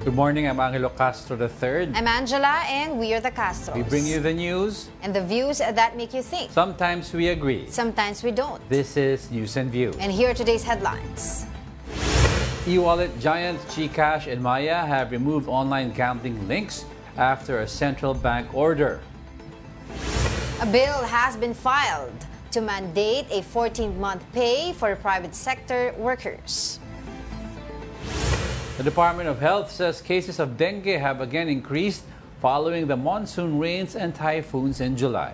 Good morning, I'm Angelo Castro III. I'm Angela, and we are the Castros. We bring you the news and the views that make you think. Sometimes we agree. Sometimes we don't. This is News and View. And here are today's headlines. E-wallet giants GCash and Maya have removed online gambling links after a central bank order. A bill has been filed to mandate a 14-month pay for private sector workers. The Department of Health says cases of dengue have again increased following the monsoon rains and typhoons in July.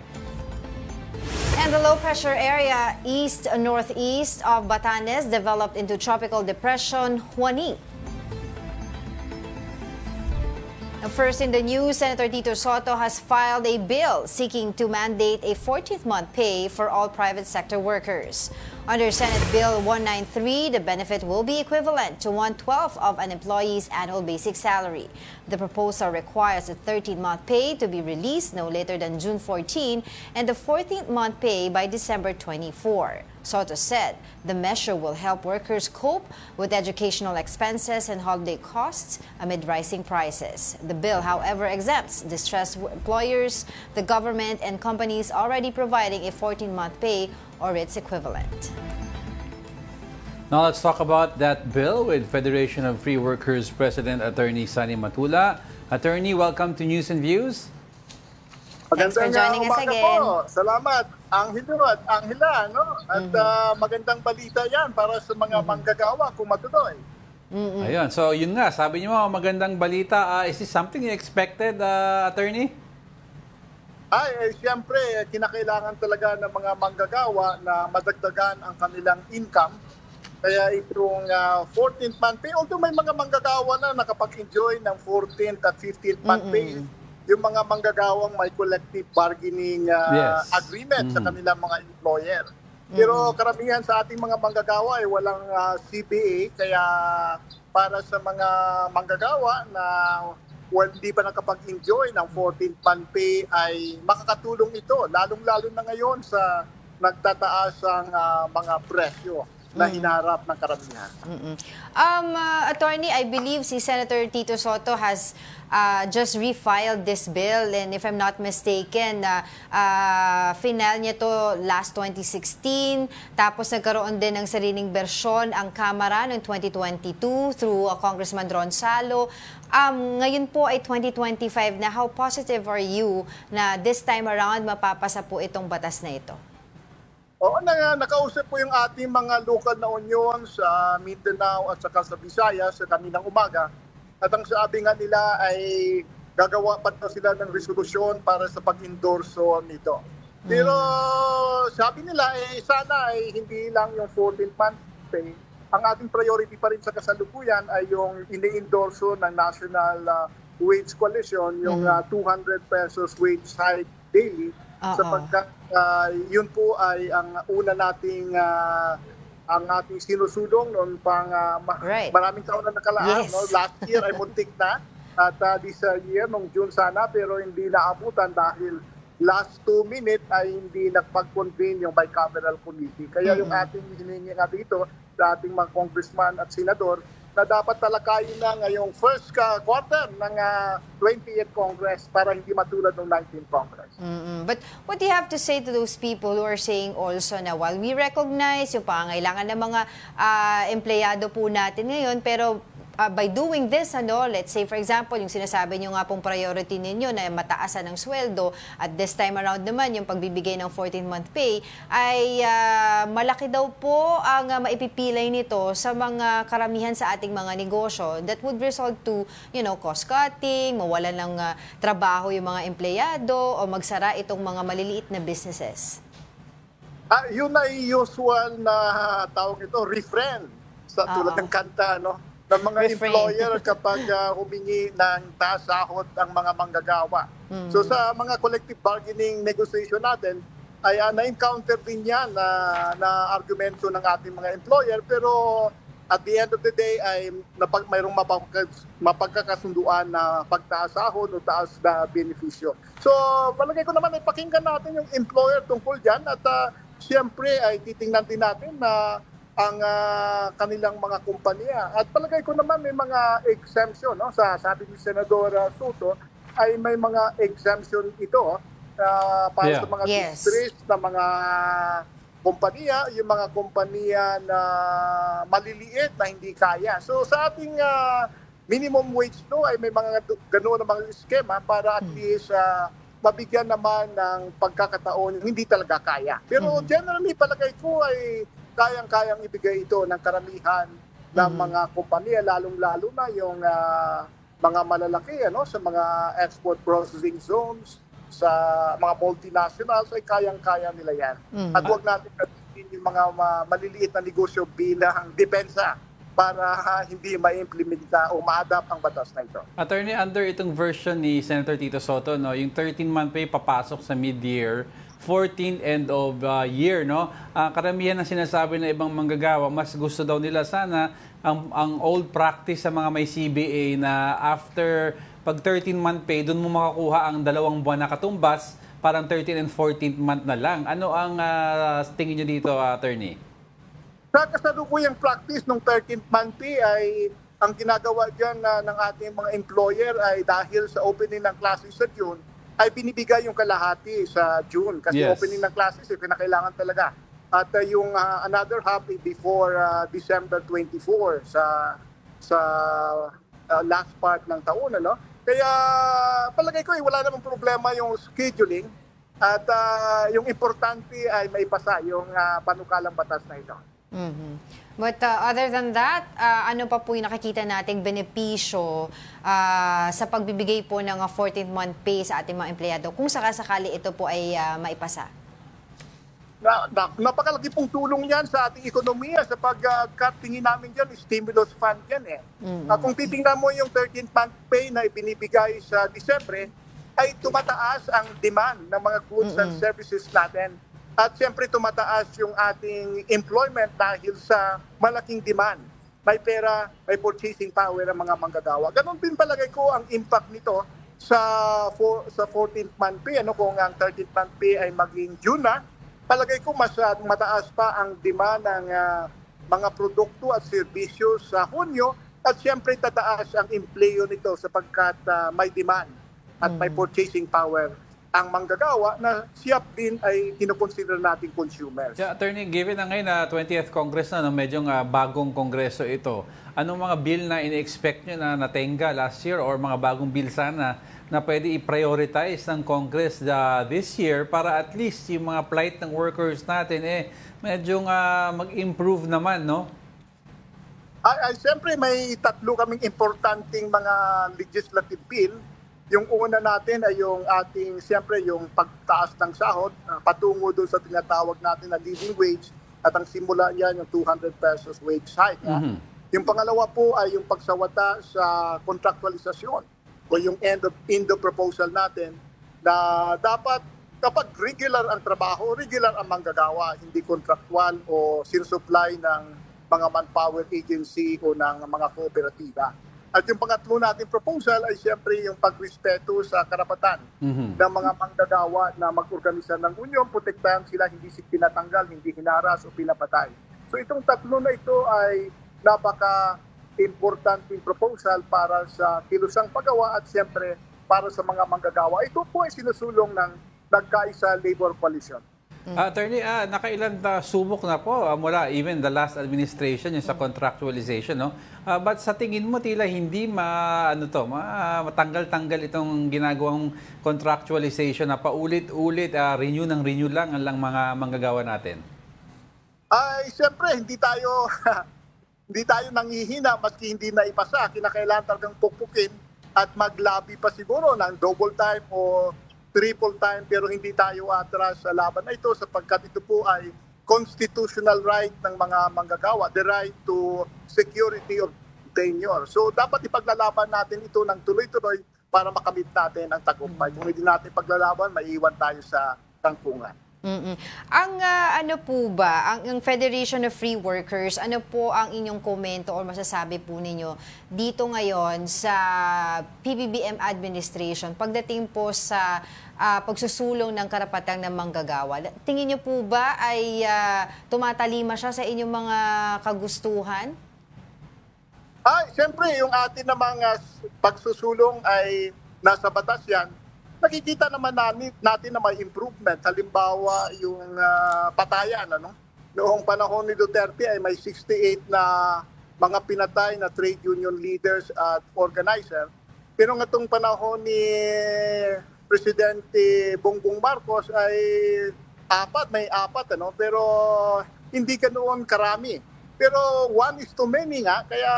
And the low-pressure area east-northeast of Batanes developed into tropical depression Juaning. Now, first in the news, Senator Tito Soto has filed a bill seeking to mandate a 14th-month pay for all private sector workers. Under Senate Bill 193, the benefit will be equivalent to 1/12 of an employee's annual basic salary. The proposal requires a 13-month pay to be released no later than June 14 and the 14th-month pay by December 24. Soto said the measure will help workers cope with educational expenses and holiday costs amid rising prices. The bill, however, exempts distressed employers, the government, and companies already providing a 14-month pay or its equivalent. Now let's talk about that bill with Federation of Free Workers President Attorney Sunny Matula. Attorney, welcome to News and Views. Thanks for joining us again. Po. Salamat, Angelo at Angela. No? At magandang balita yan para sa mga manggagawa kung matuloy. Ayun, so yun nga, sabi niyo magandang balita. Is this something you expected, Attorney? Siyempre, kinakailangan talaga ng mga manggagawa na madagdagan ang kanilang income. Kaya itong 14th month pay, although may mga manggagawa na nakapag-enjoy ng 14th at 15th month pay, yung mga manggagawang may collective bargaining agreement sa kanilang mga employer. Pero karamihan sa ating mga manggagawa ay walang CBA, kaya para sa mga manggagawa na hindi pa nakapag-enjoy ng 14th month pay ay makakatulong ito, lalong-lalo na ngayon sa nagtataas ang mga presyo na hinaharap ng karamihan. Attorney, I believe si Senator Tito Soto has just refiled this bill, and if I'm not mistaken, final niya to last 2016, tapos nagkaroon din ng sariling bersyon ang Kamara noong 2022 through Congressman Ron Salo. Ngayon po ay 2025 na. How positive are you na this time around mapapasa po itong batas na ito? Oo, nakausap po yung ating mga local na union sa Mindanao at saka sa Visayas sa kaninang umaga. At ang sabi nga nila ay gagawa pa sila ng resolusyon para sa pag-endorso nito. Pero sabi nila sana ay hindi lang yung 14th month pay. Ang ating priority pa rin sa kasalukuyan ay yung ini-endorso ng National Wage Coalition, yung 200 pesos wage hike daily. Sapagkat yun po ay ang una nating ang ating sinusulong noon pang maraming taon na nakalaan. No? Last year ay muntik na at this year, nung June sana, pero hindi naabutan dahil last 2 minutes ay hindi nagpag-convene yung bicameral committee. Kaya yung ating hiningi nga dito sa ating mga congressman at senador na dapat talakayin na ngayong first quarter ng 20th Congress para hindi matulad ng 19th Congress. But what do you have to say to those people who are saying also na while we recognize yung pangangailangan ng mga empleyado po natin ngayon, pero by doing this, let's say for example, yung sinasabi nyo nga pong priority ninyo na mataasan ng sweldo at this time around naman yung pagbibigay ng 14-month pay ay malaki daw po ang maipipilay nito sa mga karamihan sa ating mga negosyo that would result to, cost cutting, mawalan ng trabaho yung mga empleyado o magsara itong mga maliliit na businesses. Yun ay usual na tawag ito, refrain sa tulad ng kanta, ng mga employer kapag humingi ng taas sahod ang mga manggagawa. So sa mga collective bargaining negotiation natin, ay na-encounter din yan na argumento ng ating mga employer, pero at the end of the day ay mayroong mapagkakasunduan na pagtaas sahod o taas na benepisyo. So palagay ko naman ay pakinggan natin yung employer tungkol dyan at siyempre ay titingnan din natin na ang kanilang mga kumpanya. At palagay ko naman may mga exemption, no? Sabi ni Senador Soto, ay may mga exemption ito para Yeah. sa mga Yes. distressed na mga kumpanya, yung mga kumpanya na maliliit na hindi kaya. So sa ating minimum wage law ay may mga ganoon na mga eskema para at least mabigyan naman ng pagkakataon yung hindi talaga kaya. Pero generally palagay ko ay kayang-kayang ibigay ito ng karamihan ng mga kumpanya, lalong-lalo na yung mga malalaki sa mga export processing zones, sa mga multinationals ay kayang-kaya nila yan. At huwag natin gamitin yung mga maliliit na negosyo bilang depensa para hindi ma-implementa o ma-adapt ang batas na ito. Attorney, under itong version ni Senator Tito Soto, no, yung 13-month pay papasok sa mid-year, 14th end of year, no? Karamihan ng sinasabi na ibang manggagawa, mas gusto daw nila sana ang old practice sa mga may CBA na after pag 13-month pay, doon mo makakuha ang 2 buwan na katumbas, parang 13th and 14th month na lang. Ano ang tingin nyo dito, attorney? Sa kasalukuyang practice ng 13th month pay ay ang ginagawa dyan ng ating mga employer ay dahil sa opening ng classes sa June, ay binibigay yung kalahati sa June kasi Yes. opening ng classes kinakailangan talaga. At yung another half before December 24 sa last part ng taon, ano? Kaya palagay ko wala namang problema yung scheduling at yung importante ay maipasa yung panukalang batas na ito. But other than that, ano pa po yung nakikita nating benepisyo sa pagbibigay po ng 14th month pay sa ating mga empleyado kung sakasakali ito po ay maipasa? Napakalaki pong tulong yan sa ating ekonomiya sa pag-cut, tingin namin dyan, stimulus fund yan eh. Kung titingnan mo yung 13th month pay na ibinibigay sa Disyembre, ay tumataas ang demand ng mga goods and services natin. At siyempre tumataas yung ating employment dahil sa malaking demand. May pera, may purchasing power ang mga manggagawa. Ganon din palagay ko ang impact nito sa 14th month pay. Kung ang 13th month pay ay maging June na, palagay ko mas mataas pa ang demand ng mga produkto at serbisyo sa Hunyo. At siyempre tataas ang empleo nito sapagkat may demand at may purchasing power ang manggagawa na siya din ay kinukonsider nating consumers. Yeah, attorney, given na ngayon na 20th Congress na, medyo bagong kongreso ito, anong mga bill na ini-expect nyo na natenga last year or mga bagong bill sana na pwede i-prioritize ng Congress this year para at least yung mga plight ng workers natin medyo mag-improve naman, no? Siyempre may tatlo kaming importanteng mga legislative bill. Yung una natin ay yung ating, siyempre, yung pagtaas ng sahod, patungo doon sa tinatawag natin na living wage, at ang simula niyan yung 200 pesos wage hike. Yung pangalawa po ay yung pagsawata sa contractualisasyon o yung end of proposal natin na dapat kapag regular ang trabaho, regular ang manggagawa, hindi contractual o sinusupply ng mga manpower agency o ng mga kooperatiba. At yung pangatlo nating proposal ay siyempre yung pagrespeto sa karapatan ng mga manggagawa na mag-organisa ng union, protektahan sila, hindi pinatanggal, hindi hinaras o pinapatay. So itong tatlo na ito ay napaka-importanting proposal para sa kilusang paggawa at siyempre para sa mga manggagawa. Ito po ay sinusulong ng Nagkaisa Labor Coalition. Attorney, nakailan subok na po mula even the last administration yung sa contractualization, no? But sa tingin mo tila hindi matanggal-tanggal itong ginagawang contractualization na paulit-ulit renew lang ang mga manggagawa natin? Ay, siyempre hindi tayo hindi tayo nanghihina maski hindi na ipasa. Kinakailangan talagang pukpukin at mag-lobby pa siguro ng double time o triple time, pero hindi tayo atras sa laban na ito sapagkat ito po ay constitutional right ng mga manggagawa, the right to security of tenure. So dapat ipaglalaban natin ito ng tuloy-tuloy para makamit natin ang tagumpay. Kung hindi natin paglalaban, maiiwan tayo sa tangkungan. Mm. Ang ano po ba, ang Federation of Free Workers, ano po ang inyong komento o masasabi po ninyo dito ngayon sa PBBM administration pagdating po sa pagsusulong ng karapatan ng manggagawa? Tingin niyo po ba ay tumatalima siya sa inyong mga kagustuhan? Siyempre, yung atin namang pagsusulong ay nasa batas yan. Nakikita naman natin na may improvement. Halimbawa, yung patayan. Noong panahon ni Duterte ay may 68 na mga pinatay na trade union leaders at organizer. Pero ngayong panahon ni Presidente Bongbong Marcos ay may apat. Pero hindi ganoon karami. Pero one is too many nga, kaya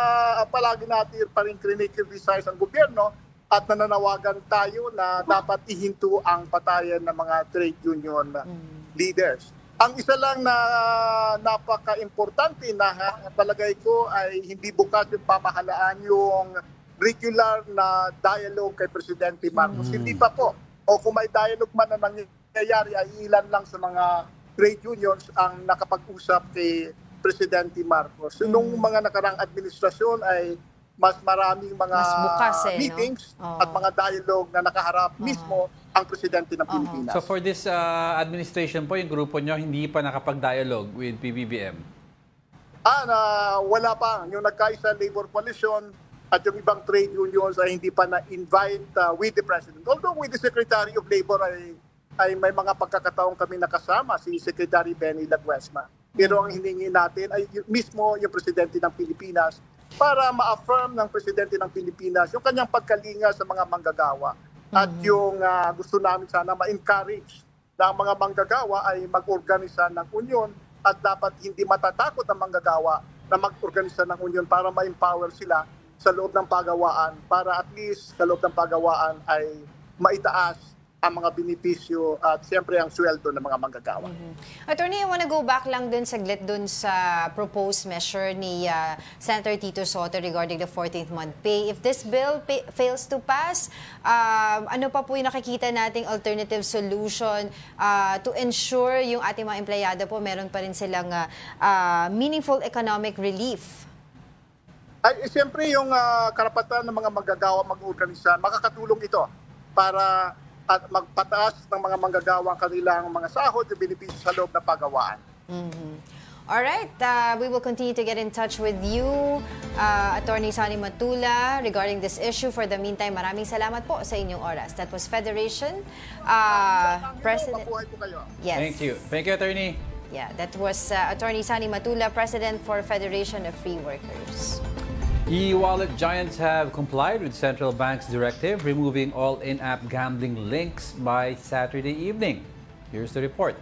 palagi natin pa rin criticize ang gobyerno at nananawagan tayo na dapat ihinto ang patayan ng mga trade union leaders. Ang isa lang na napaka-importante na palagay ko ay hindi bukas yung pamahalaan yung regular na dialogue kay Presidente Marcos. Hindi pa po. O kung may dialogue man na nangyayari, ay ilan lang sa mga trade unions ang nakapag-usap kay Presidente Marcos. Nung mga nakarang administrasyon ay mas maraming mga mas bukas, meetings no? At mga dialogue na nakaharap mismo ang Presidente ng Pilipinas. So for this administration po, yung grupo nyo hindi pa nakapag-dialogue with PBBM? Wala pa. Yung nagkaisa Labor Coalition at yung ibang trade unions ay hindi pa na-invite with the President. Although with the Secretary of Labor ay may mga pagkakataong kami nakasama, si Secretary Benny Laguesma. Pero ang hiningi natin ay mismo yung Presidente ng Pilipinas para ma-affirm ng Presidente ng Pilipinas yung kanyang pagkalinga sa mga manggagawa. At yung gusto namin sana ma-encourage na ang mga manggagawa ay mag-organisa ng union at dapat hindi matatakot ang manggagawa na mag-organisa ng union para ma-empower sila sa loob ng pagawaan para at least sa loob ng pagawaan ay maitaas ang mga benepisyo at siyempre ang sweldo ng mga manggagawa. Attorney, I want to go back lang dun saglit dun sa proposed measure ni Senator Tito Sotto regarding the 14th month pay. If this bill fails to pass, ano pa po yung nakikita nating alternative solution to ensure yung ating mga empleyado po meron pa rin silang meaningful economic relief? Siyempre yung karapatan ng mga manggagawa mag-organisa, makakatulong ito para at magpataas ng mga manggagawa ang kanilang mga sahod at benepisyo sa loob ng pagawaan. All right, we will continue to get in touch with you, Attorney Sonny Matula, regarding this issue. For the meantime, maraming salamat po sa inyong oras. That was Federation President. Mabuhay po kayo. Yes. Thank you. Thank you, Attorney. Yeah, that was Attorney Sonny Matula, President for Federation of Free Workers. E-wallet giants have complied with central bank's directive, removing all in-app gambling links by Saturday evening. Here's the report.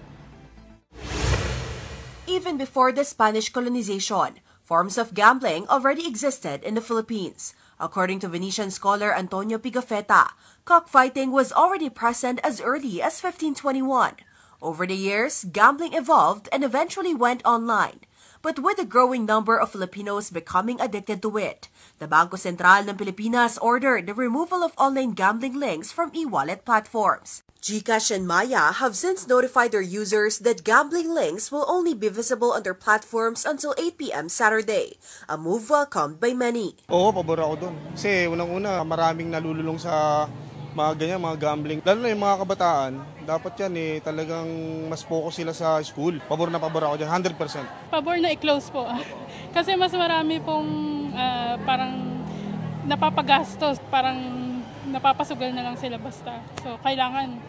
Even before the Spanish colonization, forms of gambling already existed in the Philippines. According to Venetian scholar Antonio Pigafetta, cockfighting was already present as early as 1521. Over the years, gambling evolved and eventually went online. But with the growing number of Filipinos becoming addicted to it, the Bangko Sentral ng Pilipinas ordered the removal of online gambling links from e-wallet platforms. GCash and Maya have since notified their users that gambling links will only be visible on their platforms until 8 p.m. Saturday, a move welcomed by many. Oo, pabor ako doon. Kasi unang-una, maraming nalululong sa mga ganyan, mga gambling. Lalo na yung mga kabataan, dapat yan talagang mas focus sila sa school. Pabor na pabor ako dyan, 100%. Pabor na i-close po. Kasi mas marami pong parang napapagastos, parang napapasugal na lang sila basta. So, kailangan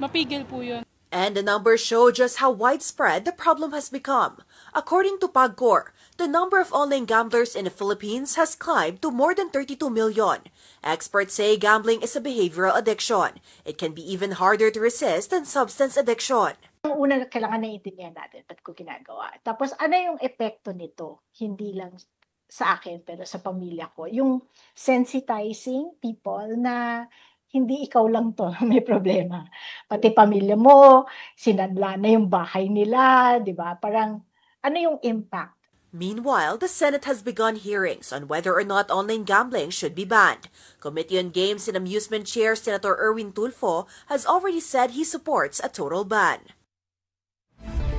mapigil po yun. And the numbers show just how widespread the problem has become. According to PAGCOR, the number of online gamblers in the Philippines has climbed to more than 32 million. Experts say gambling is a behavioral addiction. It can be even harder to resist than substance addiction. Ang una, kailangan naiintindihan natin ba't ko ginagawa. Tapos ano yung epekto nito? Hindi lang sa akin, pero sa pamilya ko. Yung sensitizing people na hindi ikaw lang to may problema. Pati pamilya mo, sinadla na yung bahay nila, di ba? Parang, ano yung impact? Meanwhile, the Senate has begun hearings on whether or not online gambling should be banned. Committee on Games and Amusement Chair Senator Erwin Tulfo has already said he supports a total ban.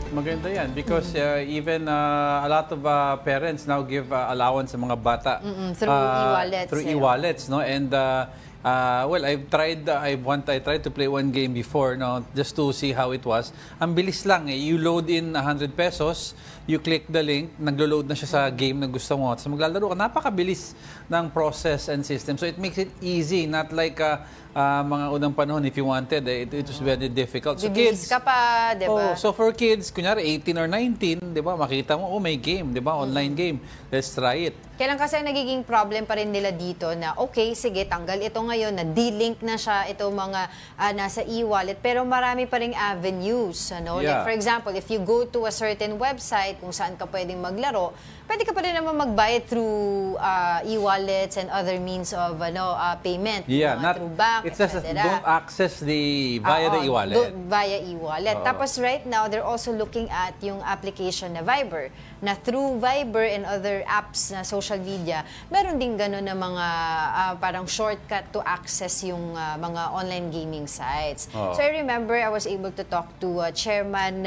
Maganda yan because even a lot of parents now give allowance sa mga bata through e-wallets. Through e-wallets, no? And well, I tried to play one game before, no, just to see how it was. Ang bilis lang eh. You load in 100 pesos, you click the link, naglo-load na siya sa game na gusto mo. So maglalaro ka. Napakabilis ng process and system. So it makes it easy, not like mga unang panahon, if you wanted, it was very difficult. So Bibilis ka pa, di ba? So for kids, kunyari 18 or 19, di ba, makita mo, may game, di ba, online game. Let's try it. Kailan kasi nagiging problem pa rin nila dito na, okay, sige, tanggal ito ngayon, na de-link na siya, ito mga nasa e-wallet, pero marami pa ring avenues. Ano? Yeah. Like for example, if you go to a certain website kung saan ka pwedeng maglaro, pwede ka pa rin naman magbayad through e-wallets and other means of payment. Yeah, Through bank, it's just don't access via the e-wallet. Via e-wallet. Tapos right now, they're also looking at yung application na Viber, na through Viber and other apps na social media, meron din gano'n na mga parang shortcut to access yung mga online gaming sites. So I remember I was able to talk to Chairman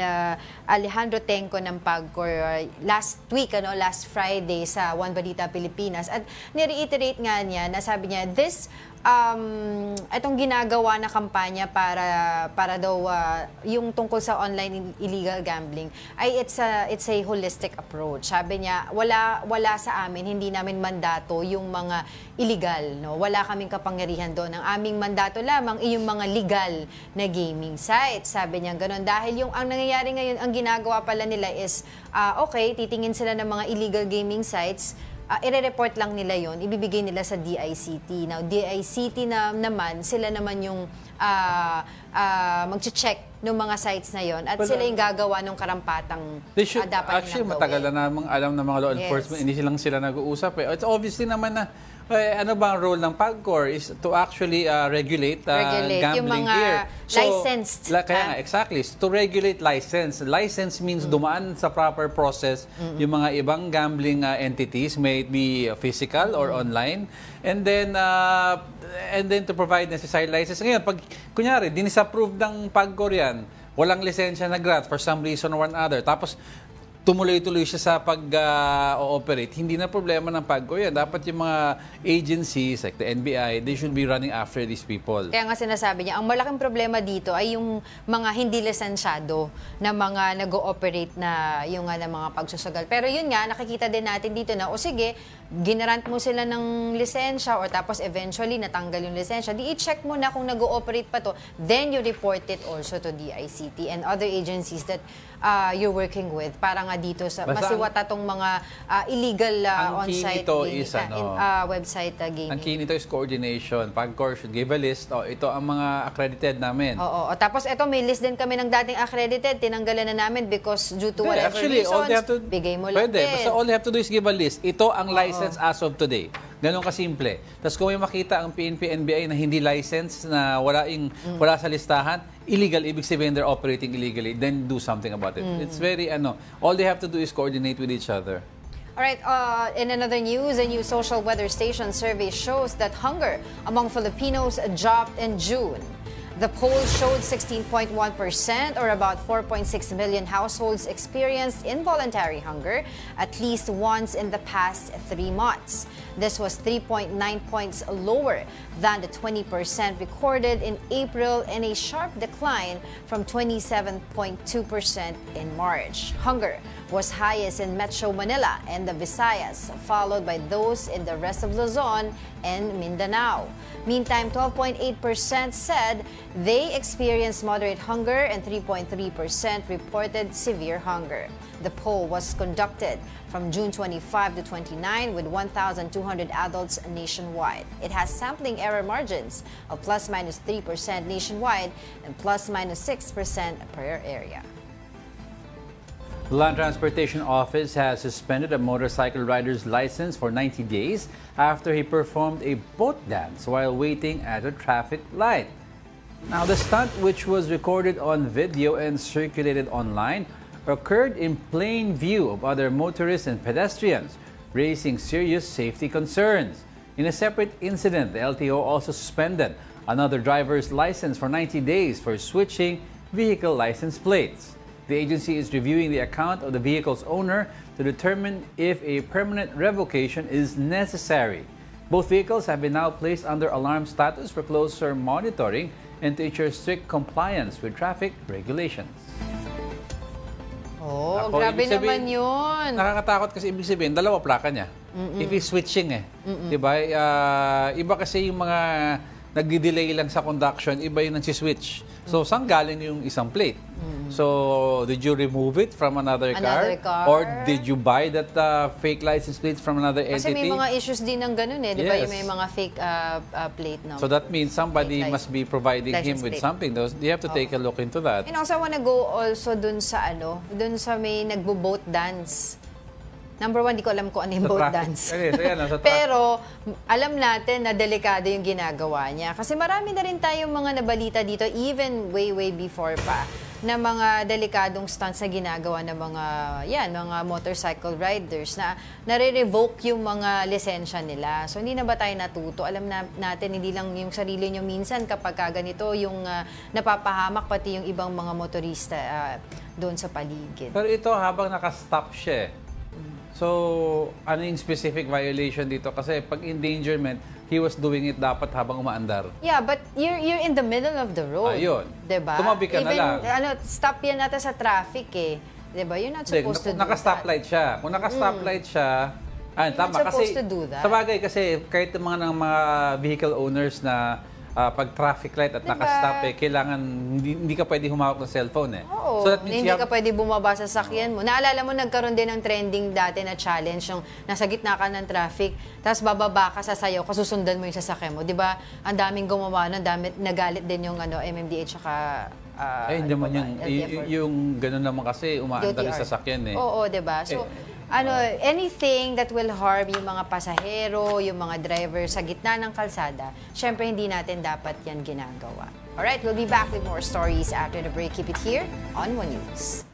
Alejandro Tenco ng PAGCOR last week, last Friday sa One Balita Pilipinas. At nireiterate nga niya, na sabi niya, itong ginagawa na kampanya para daw yung tungkol sa online illegal gambling ay it's a holistic approach. Sabi niya, wala sa amin, hindi namin mandato yung mga illegal, no? Wala kaming kapangyarihan doon. Ang aming mandato lamang ay yung mga legal na gaming sites. Sabi niya gano'n, dahil yung ang nangyayari ngayon, ang ginagawa pala nila is okay, titingin sila ng mga illegal gaming sites, i-report lang nila yon, ibibigay nila sa DICT. Now, DICT naman, sila naman yung mag-check ng mga sites na yon at sila yung gagawa ng karampatang dapat actually, matagal na namang alam ng mga law enforcement, hindi lang sila nag-uusap. It's obviously naman na ano ba ang role ng PAGCOR is to actually regulate gambling yung mga here. So, licensed. Kaya nga, exactly. To regulate license. License means dumaan sa proper process yung mga ibang gambling entities, may it be physical or online. And then to provide necessary license. Ngayon, pag kunyari, dinisapprove ng PAGCOR yan, walang lisensya na grant for some reason or another, tapos tumuloy-tuloy siya sa pag-ooperate, hindi na problema ng PAGCOR yan. Dapat yung mga agencies like the NBI, they should be running after these people. Kaya nga sinasabi niya, ang malaking problema dito ay yung mga hindi lisensyado na mga nag-ooperate na yung na mga pagsusugal. Pero yun nga, nakikita din natin dito na, o sige, ginarant mo sila ng lisensya or tapos eventually natanggal yung lisensya, di i-check mo na kung nag-ooperate pa to, then you report it also to DICT and other agencies that you're working with para nga dito sa masiwata tong mga illegal on-site gaming, website gaming. Ang key nito is coordination. PAGCOR should give a list. Ito ang mga accredited namin. Oo. Tapos ito, may list din kami ng dating accredited. Tinanggalan na namin because due to whatever reasons, bigay mo lang din. Basta all you have to do is give a list. Ito ang license as of today. Ganon kasimple. Tapos kung may makita ang PNP, NBI na hindi license, na wala sa listahan, illegal, ibig sabihin they're operating illegally, then do something about it. It's very, all they have to do is coordinate with each other. All right, in another news, a new social weather station survey shows that hunger among Filipinos dropped in June. The poll showed 16.1%, or about 4.6 million households experienced involuntary hunger at least once in the past 3 months. This was 3.9 points lower than the 20% recorded in April and a sharp decline from 27.2% in March. Hunger was highest in Metro Manila and the Visayas, followed by those in the rest of Luzon and Mindanao. Meantime, 12.8% said they experienced moderate hunger and 3.3% reported severe hunger. The poll was conducted from June 25 to 29 with 1,200 adults nationwide. It has sampling error margins of ±3% nationwide and ±6% per area. The Land Transportation Office has suspended a motorcycle rider's license for 90 days after he performed a boat dance while waiting at a traffic light. Now, the stunt, which was recorded on video and circulated online, occurred in plain view of other motorists and pedestrians, raising serious safety concerns. In a separate incident, the LTO also suspended another driver's license for 90 days for switching vehicle license plates. The agency is reviewing the account of the vehicle's owner to determine if a permanent revocation is necessary. Both vehicles have been now placed under alarm status for closer monitoring and to ensure strict compliance with traffic regulations. Oh, Ako, grabe ibig sabihin, naman yun. Nakakatakot kasi ibig sabihin, dalawa plaka niya. If he's switching Diba? Iba kasi yung mga nagdi-delay lang sa conduction, iba yung nagsiswitch. So, saan galing yung isang plate? So, did you remove it from another car? Or did you buy that fake license plate from another Kasi entity? may mga issues din ng ganun eh. Di ba? Yes. Yung may mga fake plate number. So, that means somebody must be providing him license with plate. something. You have to take a look into that. And also, I wanna go also dun sa dun sa may nagbo-boat dance. Number one, di ko alam kung ano yung Sa boat traffic. dance. Sa Pero, alam natin na delikado yung ginagawa niya. Kasi marami na rin tayong mga nabalita dito, even way before pa, na mga delikadong stunts na ginagawa ng mga motorcycle riders na nare-revoke yung mga lisensya nila. So, hindi na ba tayo natuto? Alam natin, hindi lang yung sarili nyo minsan kapag ganito yung napapahamak pati yung ibang mga motorista doon sa paligid. Pero ito, habang nakastop siya, so, ano yung specific violation dito? Kasi pag endangerment, he was doing it dapat habang umaandar. Yeah, but you're in the middle of the road. Ayun. Diba? Tumabi ka na lang. Stop yan natin sa traffic eh. Diba? You're not supposed to do that. Naka-stoplight siya. Kung naka-stoplight siya, tama. supposed Kasi, to do that. sa bagay, kasi kahit ng mga vehicle owners na pag traffic light at Diba? naka-stop kailangan, hindi ka pwede humawak ng cellphone Oo. So that means hindi ka pwede bumaba sa sakyan mo. Naalala mo, nagkaroon din ng trending dati na challenge, yung nasa gitna ka ng traffic, tapos bababa ka, sasayaw, kasusundan mo yung sasakyan mo. Di ba? Ang daming gumawa, nagalit din yung MMDA tsaka hindi naman yung gano'n naman kasi umaandar yung sasakyan Oo, di ba? So, anything that will harm yung mga pasahero, yung mga driver sa gitna ng kalsada, syempre hindi natin dapat yan ginagawa. Alright, we'll be back with more stories after the break. Keep it here on One News.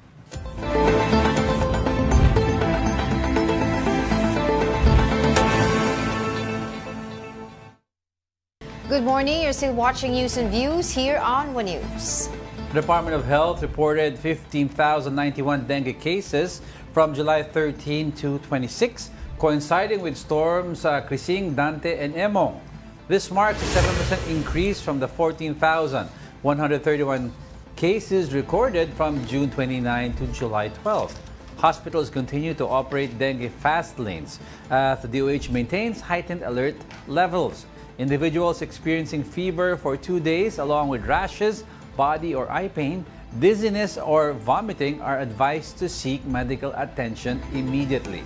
Good morning. You're still watching News and Views here on One News. The Department of Health reported 15,091 dengue cases from July 13 to 26, coinciding with storms Krising, Dante, and Emong. This marks a 7% increase from the 14,131 cases recorded from June 29 to July 12. Hospitals continue to operate dengue fast lanes as the DOH maintains heightened alert levels. Individuals experiencing fever for 2 days along with rashes, body or eye pain, dizziness or vomiting are advised to seek medical attention immediately.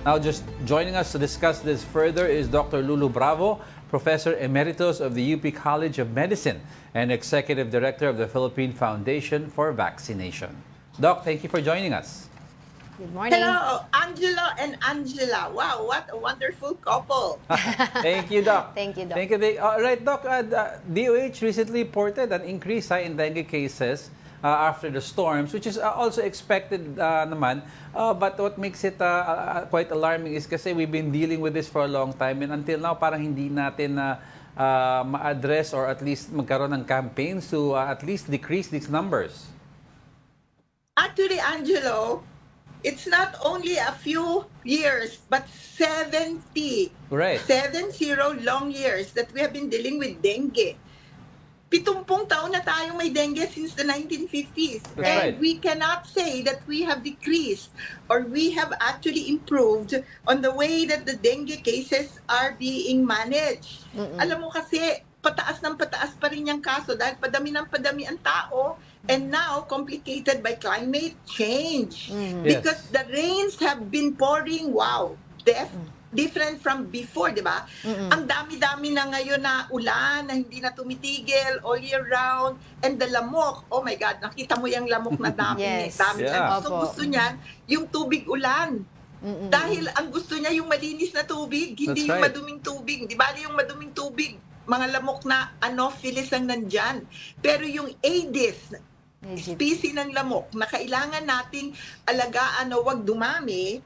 Now, just joining us to discuss this further is Dr. Lulu Bravo, Professor Emeritus of the UP College of Medicine and Executive Director of the Philippine Foundation for Vaccination. Doc, thank you for joining us. Good morning. Hello, Angelo and Angela. Wow, what a wonderful couple. Thank you, Doc. Thank you, Doc. Thank you. Right, Doc, DOH recently reported an increase in dengue cases after the storms, which is also expected naman. But what makes it quite alarming is kasi we've been dealing with this for a long time and until now parang hindi natin ma-address or at least magkaroon ng campaigns to at least decrease these numbers. Actually, Angelo, it's not only a few years, but 70. Right. 70 long years that we have been dealing with dengue. 70 taon na tayong may dengue since the 1950s. That's right. And we cannot say that we have decreased or we have actually improved on the way that the dengue cases are being managed. Alam mo kasi, pataas pa rin yung kaso dahil padami ang tao. And now, complicated by climate change. Because the rains have been pouring, wow, different from before, di ba? Ang dami-dami na ngayon na ulan, na hindi na tumitigil all year round. And the lamok, oh my God, nakita mo yung lamok na dami. Yes. Dami. Yeah. Gusto niyan, yung tubig ulan. Dahil ang gusto niya yung malinis na tubig, hindi That's yung right. maduming tubig. Di ba yung maduming tubig, mga lamok na anopheles ang nandyan. Pero yung Aedes, species ng lamok na kailangan nating alagaan o wag dumami,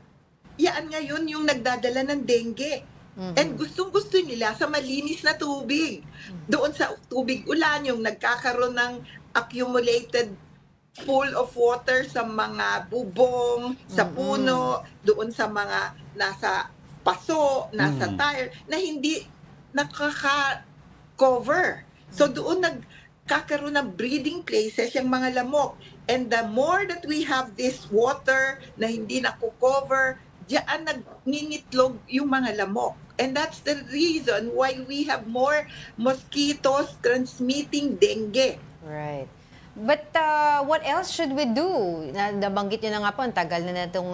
yan ngayon yung nagdadala ng dengue. And gustong-gusto nila sa malinis na tubig. Doon sa tubig ulan, yung nagkakaroon ng accumulated pool of water sa mga bubong, sa puno, doon sa mga nasa paso, nasa tire, na hindi nakaka-cover. So doon nagkakaroon ng breeding places yung mga lamok. And the more that we have this water na hindi nakukover, diyan nagningitlog yung mga lamok. And that's the reason why we have more mosquitoes transmitting dengue. Right. But what else should we do? Nabanggit nyo na nga po, ang tagal na itong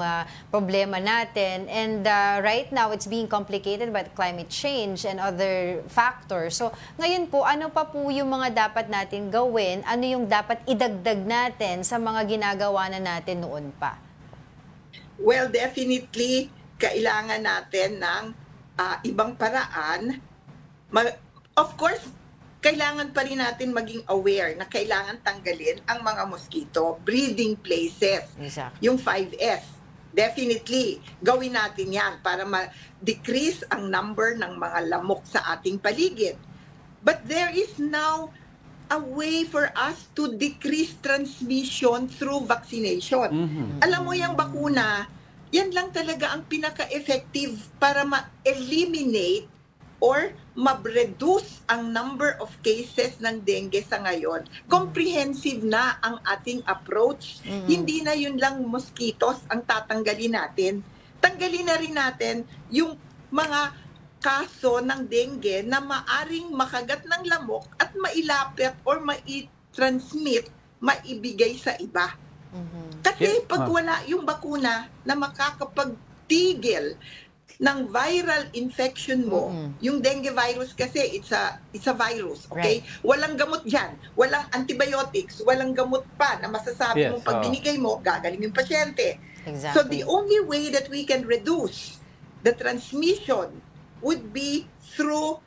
problema natin. And right now, it's being complicated by climate change and other factors. So ngayon po, ano pa po yung mga dapat natin gawin? Ano yung dapat idagdag natin sa mga ginagawa na natin noon pa? Well, definitely, kailangan natin ng ibang paraan. Of course, kailangan pa rin natin maging aware na kailangan tanggalin ang mga mosquito breeding places. Exactly. Yung 5S. Definitely, gawin natin yan para ma-decrease ang number ng mga lamok sa ating paligid. But there is now a way for us to decrease transmission through vaccination. Alam mo yung bakuna, yan lang talaga ang pinaka-effective para ma-eliminate or ma-reduce ang number of cases ng dengue sa ngayon. Comprehensive na ang ating approach. Hindi na yun lang mosquitoes ang tatanggalin natin. Tanggalin na rin natin yung mga kaso ng dengue na maaring makagat ng lamok at mailapit or mai-transmit, maibigay sa iba. Kasi pag wala yung bakuna na makakapagtigil ng viral infection mo, yung dengue virus kasi it's a virus, okay? Right. Walang gamot diyan, walang antibiotics, walang gamot pa na masasabi mo pag binigay mo, gagaling yung pasyente. Exactly. So the only way that we can reduce the transmission would be through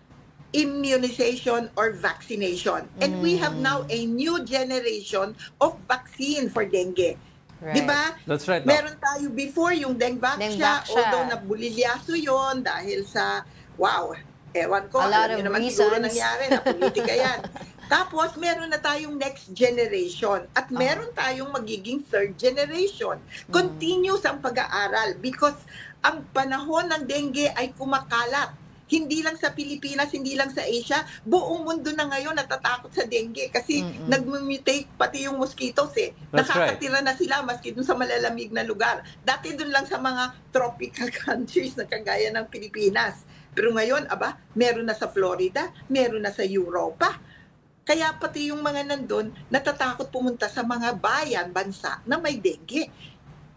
immunization or vaccination. And we have now a new generation of vaccine for dengue. Right. Diba? That's right. Meron tayo before yung Dengvaxia, although nabulilyaso yon dahil sa, ewan ko, alam niyo naman siguro nangyari, na politika yan. Tapos, meron na tayong next generation at meron tayong magiging third generation. Continuous ang pag-aaral because ang panahon ng dengue ay kumakalat. Hindi lang sa Pilipinas, hindi lang sa Asia, buong mundo na ngayon natatakot sa dengue kasi nag-mutate pati yung mosquitoes eh. Nakakatira na sila maski dun sa malalamig na lugar. Dati dun lang sa mga tropical countries na kagaya ng Pilipinas. Pero ngayon, meron na sa Florida, meron na sa Europa. Kaya pati yung mga nandun, natatakot pumunta sa mga bansa na may dengue.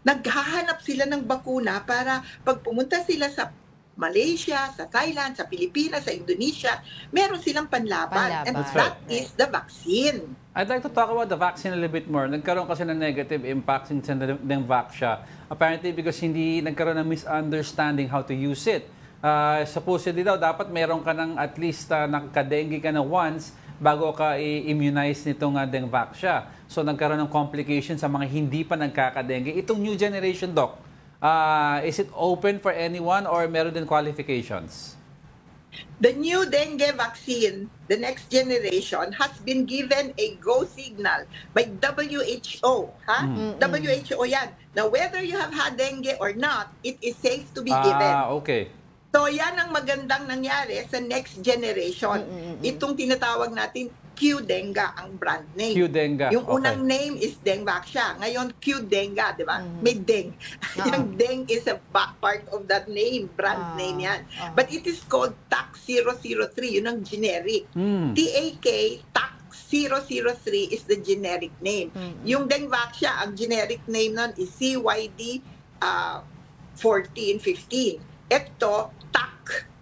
Naghahanap sila ng bakuna para pag pumunta sila sa Malaysia, sa Thailand, sa Pilipinas, sa Indonesia, meron silang panlaban. And that is the vaccine. I'd like to talk about the vaccine a little bit more. Nagkaroon kasi ng negative impact since Dengvaxia. Apparently because hindi nagkaroon ng misunderstanding how to use it. Supposedly daw, dapat meron ka ng at least nakaka-dengue ka na once bago ka i-immunize nitong Dengvaxia. So nagkaroon ng complications sa mga hindi pa nagkaka-dengue. Itong new generation, Doc, is it open for anyone or meron din qualifications? The new dengue vaccine, the next generation, has been given a go signal by WHO. WHO yan. Now, whether you have had dengue or not, it is safe to be given. Okay. So, yan ang magandang nangyari sa next generation. Itong tinatawag natin Qdenga ang brand name. Qdenga. Yung unang name is Dengvaxia. Ngayon, Qdenga, di ba? May Deng. Yung Deng is a part of that name, brand name yan. But it is called TAC-003. Yun ang generic. TAK, TAC-003 is the generic name. Yung Dengvaxia, ang generic name nun is CYD 1415. Ito,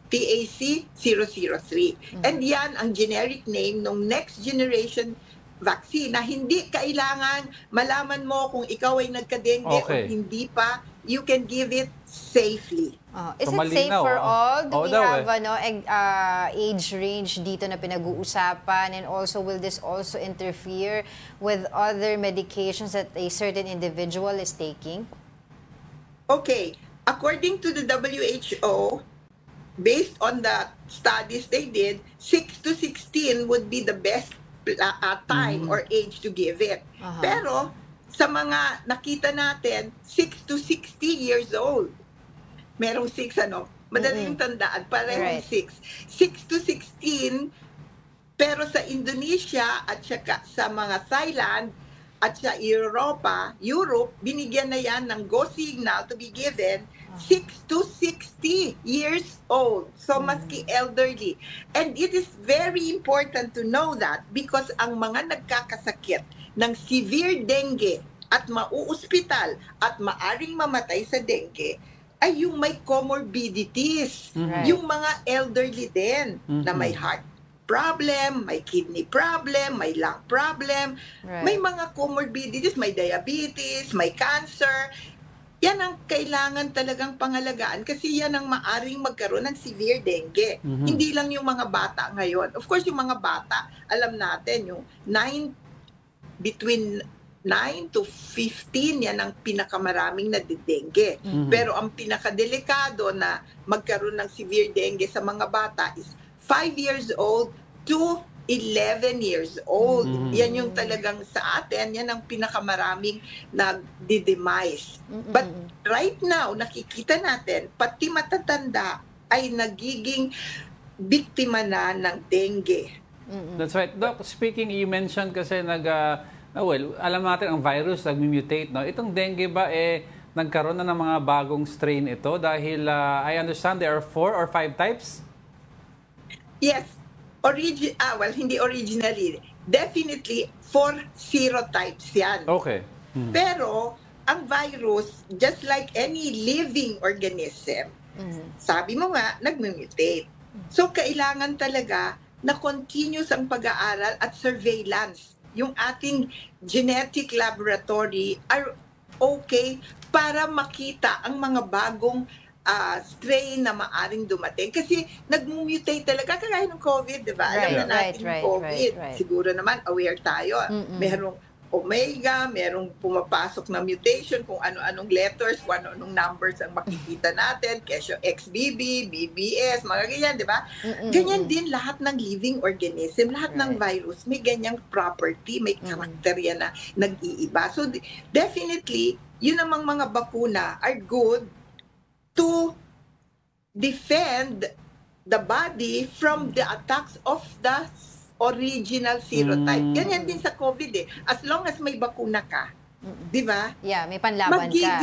TAC-003. And yan ang generic name ng next generation vaccine na hindi kailangan malaman mo kung ikaw ay nagka-dengue o hindi pa. you can give it safely. Is So, it safe malinaw, for all? Do Oo we daw have age range dito na pinag-uusapan? And also, will this also interfere with other medications that a certain individual is taking? Okay, according to the WHO, based on the studies they did, 6 to 16 would be the best time or age to give it. Pero sa mga nakita natin, 6 to 60 years old, merong 6 madali yung tandaan, parehong 6. 6 to 16, pero sa Indonesia at saka sa mga Thailand at sa Europe, binigyan na yan ng go signal to be given 6 to 60 years old. So, maski elderly. And it is very important to know that because ang mga nagkakasakit ng severe dengue at mauospital at maaring mamatay sa dengue ay yung may comorbidities. Yung mga elderly din na may heart problem, may kidney problem, may lung problem, may mga comorbidities, may diabetes, may cancer. Yan ang kailangan talagang pangalagaan kasi yan ang maaring magkaroon ng severe dengue. Hindi lang yung mga bata ngayon. Of course, yung mga bata, alam natin, yung between 9 to 15, yan ang pinakamaraming nadidengue. Pero ang pinakadelikado na magkaroon ng severe dengue sa mga bata is 5 years old to 11 years old. Yan yung talagang sa atin, yan ang pinakamaraming nagdi-demise. But right now, nakikita natin, pati matatanda ay nagiging biktima na ng dengue. That's right. Doc, speaking, you mentioned kasi alam natin ang virus nag-mutate, no? Itong dengue ba nagkaroon na ng mga bagong strain ito dahil I understand there are 4 or 5 types? Yes. Hindi originally. Definitely 4 serotypes yan. Okay. Pero ang virus, just like any living organism, sabi mo nga, nag-mutate. So kailangan talaga na continuous ang pag-aaral at surveillance. Yung ating genetic laboratory are okay para makita ang mga bagong strain na maaring dumating. Kasi nag-mutate talaga kagaya ng COVID, di ba? Alam na natin yung COVID. Siguro naman, aware tayo. Merong omega, merong pumapasok na mutation, kung ano-anong letters, kung ano-anong numbers ang makikita natin, kesyo XBB, BBS, mga ganyan, di ba? Ganyan din lahat ng living organism, lahat ng virus, may ganyang property, may karakter yan na nag-iiba. So, definitely, yun namang mga bakuna are good to defend the body from the attacks of the original serotype. Ganyan din sa COVID As long as may bakuna ka, di ba? Yeah, may panlaban ka.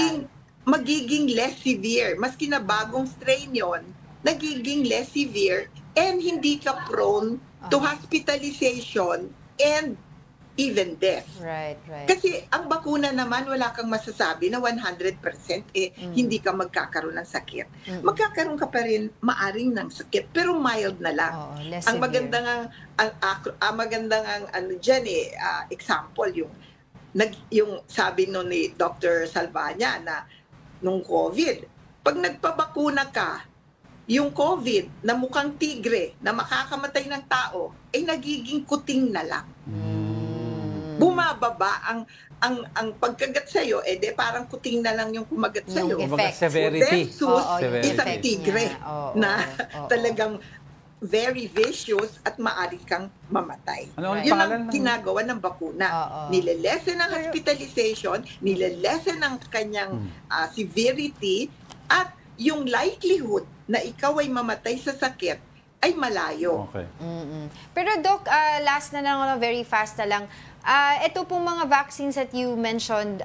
Magiging less severe. Maski na bagong strain yon, nagiging less severe and hindi ka prone to hospitalization and even death. Right. Kasi ang bakuna naman, wala kang masasabi na 100% hindi ka magkakaroon ng sakit. Magkakaroon ka pa rin maaring ng sakit, pero mild na lang. Ang magandang example, yung sabi ni Dr. Salvania na nung COVID, pag nagpabakuna ka, yung COVID na mukhang tigre, na makakamatay ng tao, ay nagiging kuting na lang. Bumababa ang pagkagat sa'yo, parang kuting na lang yung kumagat sa'yo. Severity. Versus isang tigre na talagang very vicious at maaari kang mamatay. Yun ang ginagawa ng bakuna. Nilelesen ang hospitalization, nilelesen ang kanyang severity, at yung likelihood na ikaw ay mamatay sa sakit ay malayo. Okay. Pero Doc, last na lang, very fast na lang. Ito pong mga vaccines that you mentioned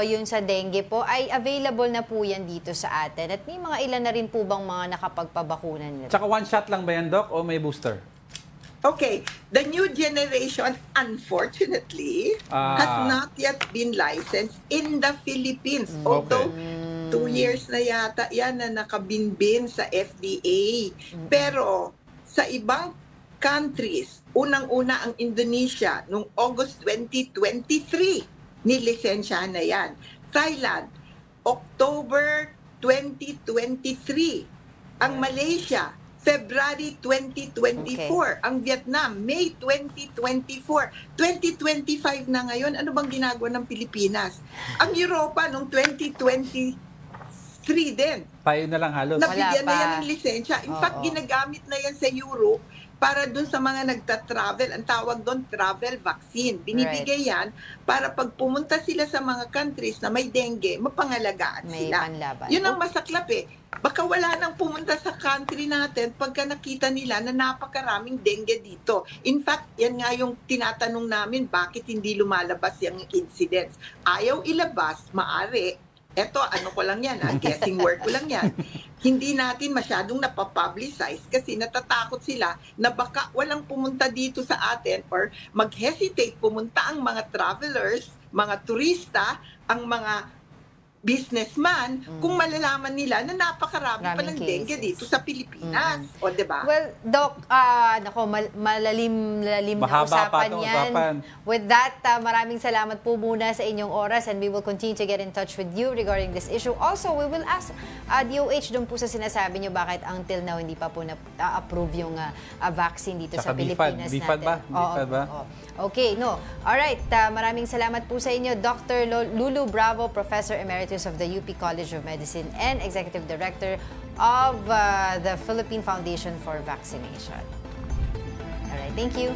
yung sa dengue po, ay available na po yan dito sa atin. At may mga ilan na rin po bang mga nakapagpabakunan nila? Tsaka one shot lang ba yan, Doc, o may booster? Okay, the new generation, unfortunately, has not yet been licensed in the Philippines. Although, 2 years na yata yan na nakabinbin sa FDA. Pero, sa ibang countries, unang-una ang Indonesia, noong August 2023, nilisensyahan na yan. Thailand, October 2023. Ang Malaysia, February 2024. Ang Vietnam, May 2024. 2025 na ngayon. Ano bang ginagawa ng Pilipinas? Ang Europa noong 2023 din. Payo na lang halos. Nabigyan na yan ng lisensya. In fact, ginagamit na yan sa Europe para dun sa mga nagta-travel. Ang tawag doon, travel vaccine. Binibigay yan para pag pumunta sila sa mga countries na may dengue, mapangalagaan sila. Yun ang masaklap eh. Baka wala nang pumunta sa country natin pagka nakita nila na napakaraming dengue dito. In fact, yan nga yung tinatanong namin, bakit hindi lumalabas yung incidents. Ayaw ilabas, maari. Eto, ano ko lang yan, guessing word ko lang yan. Hindi natin masyadong napapublicize kasi natatakot sila na baka walang pumunta dito sa atin or mag-hesitate pumunta ang mga travelers, mga turista, ang mga businessman kung malalaman nila na napakarami palang dengue dito sa Pilipinas. O, diba? Well, Doc, malalim na usapan yan. With that, maraming salamat po muna sa inyong oras and we will continue to get in touch with you regarding this issue. Also, we will ask DOH dun po sa sinasabi nyo bakit until now hindi pa po na-approve yung vaccine dito sa Pilipinas natin. BIFAD ba? Okay, no. Alright, maraming salamat po sa inyo, Dr. Lulu Bravo, Professor Emeritus of the UP College of Medicine and Executive Director of the Philippine Foundation for Vaccination. Alright, thank you.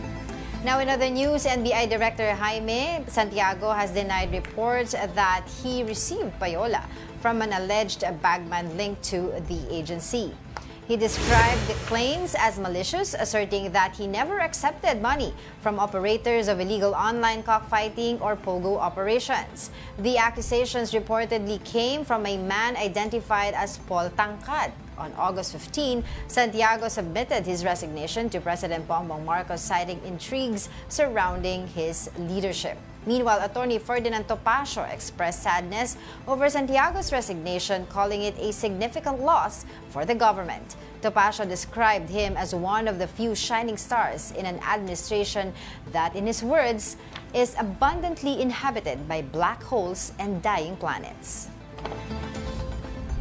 Now, in other news, NBI Director Jaime Santiago has denied reports that he received payola from an alleged bagman linked to the agency. He described the claims as malicious, asserting that he never accepted money from operators of illegal online cockfighting or pogo operations. The accusations reportedly came from a man identified as Paul Tangkad. On August 15, Santiago submitted his resignation to President Bongbong Marcos, citing intrigues surrounding his leadership. Meanwhile, Attorney Ferdinand Topacio expressed sadness over Santiago's resignation, calling it a significant loss for the government. Topacio described him as one of the few shining stars in an administration that, in his words, is abundantly inhabited by black holes and dying planets.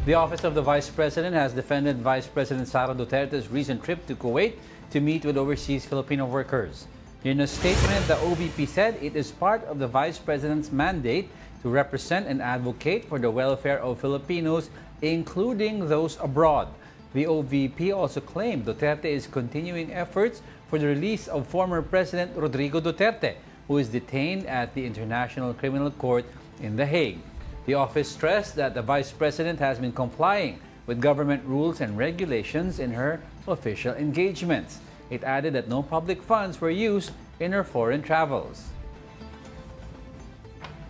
The Office of the Vice President has defended Vice President Sara Duterte's recent trip to Kuwait to meet with overseas Filipino workers. In a statement, the OVP said it is part of the Vice President's mandate to represent and advocate for the welfare of Filipinos, including those abroad. The OVP also claimed Duterte is continuing efforts for the release of former President Rodrigo Duterte, who is detained at the International Criminal Court in The Hague. The office stressed that the Vice President has been complying with government rules and regulations in her official engagements. It added that no public funds were used in her foreign travels.